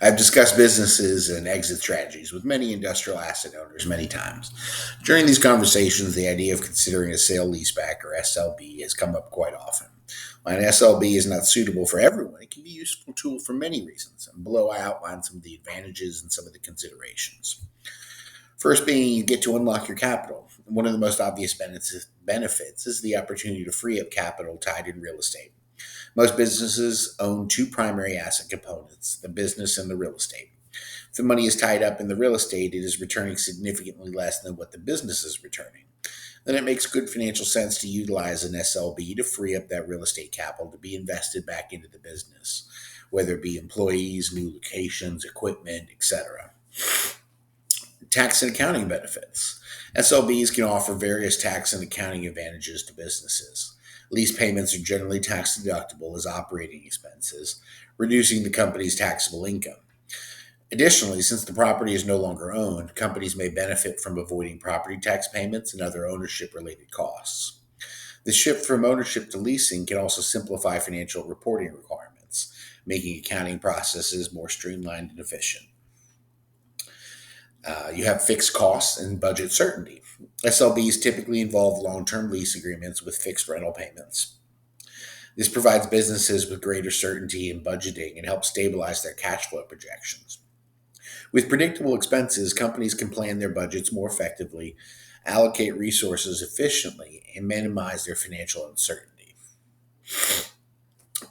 I've discussed businesses and exit strategies with many industrial asset owners many times. During these conversations, the idea of considering a sale leaseback or SLB has come up quite often. While an SLB is not suitable for everyone, it can be a useful tool for many reasons. And below, I outline some of the advantages and some of the considerations. First, being you get to unlock your capital. One of the most obvious benefits is the opportunity to free up capital tied in real estate. Most businesses own two primary asset components, the business and the real estate. If the money is tied up in the real estate, it is returning significantly less than what the business is returning. Then it makes good financial sense to utilize an SLB to free up that real estate capital to be invested back into the business, whether it be employees, new locations, equipment, etc. Tax and accounting benefits. SLBs can offer various tax and accounting advantages to businesses. Lease payments are generally tax deductible as operating expenses, reducing the company's taxable income. Additionally, since the property is no longer owned, companies may benefit from avoiding property tax payments and other ownership related costs. The shift from ownership to leasing can also simplify financial reporting requirements, making accounting processes more streamlined and efficient. You have fixed costs and budget certainty. SLBs typically involve long term lease agreements with fixed rental payments. This provides businesses with greater certainty in budgeting and helps stabilize their cash flow projections. With predictable expenses, companies can plan their budgets more effectively, allocate resources efficiently, and minimize their financial uncertainty.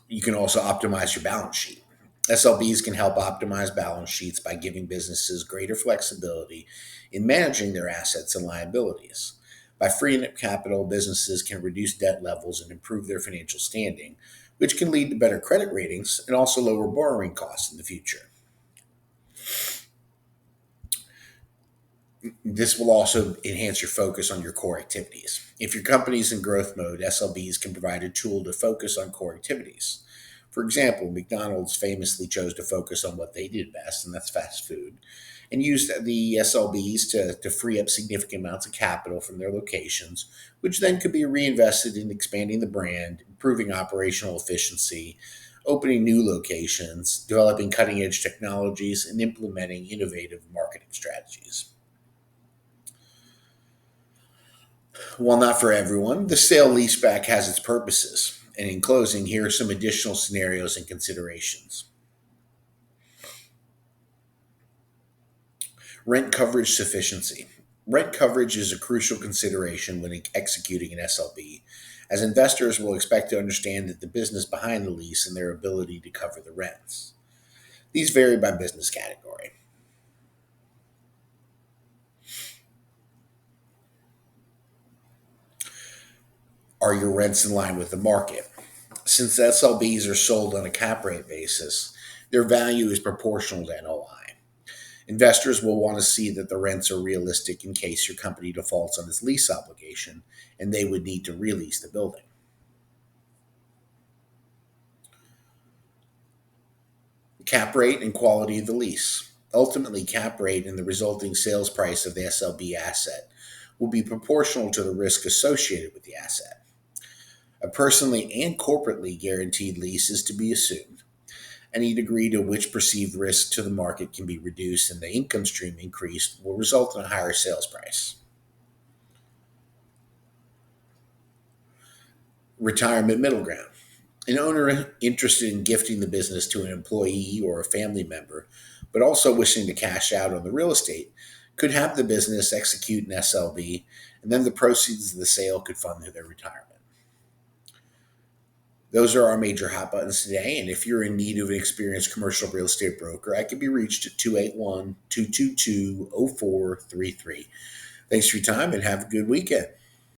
You can also optimize your balance sheet. SLBs can help optimize balance sheets by giving businesses greater flexibility in managing their assets and liabilities. By freeing up capital, businesses can reduce debt levels and improve their financial standing, which can lead to better credit ratings and also lower borrowing costs in the future. This will also enhance your focus on your core activities. If your company is in growth mode, SLBs can provide a tool to focus on core activities. For example, McDonald's famously chose to focus on what they did best, and that's fast food, and used the SLBs to free up significant amounts of capital from their locations, which then could be reinvested in expanding the brand, improving operational efficiency, opening new locations, developing cutting edge technologies, and implementing innovative marketing strategies. While not for everyone, the sale leaseback has its purposes. And in closing, here are some additional scenarios and considerations. Rent coverage sufficiency. Rent coverage is a crucial consideration when executing an SLB, as investors will expect to understand that the business behind the lease and their ability to cover the rents. These vary by business category. Are your rents in line with the market? Since SLBs are sold on a cap rate basis, their value is proportional to NOI. Investors will want to see that the rents are realistic in case your company defaults on its lease obligation and they would need to release the building. Cap rate and quality of the lease. Ultimately, cap rate and the resulting sales price of the SLB asset will be proportional to the risk associated with the asset. A personally and corporately guaranteed lease is to be assumed. Any degree to which perceived risk to the market can be reduced and the income stream increased will result in a higher sales price. Retirement middle ground. An owner interested in gifting the business to an employee or a family member, but also wishing to cash out on the real estate, could have the business execute an SLB, and then the proceeds of the sale could fund their retirement. Those are our major hot buttons today. And if you're in need of an experienced commercial real estate broker, I can be reached at 281 222 0433. Thanks for your time and have a good weekend.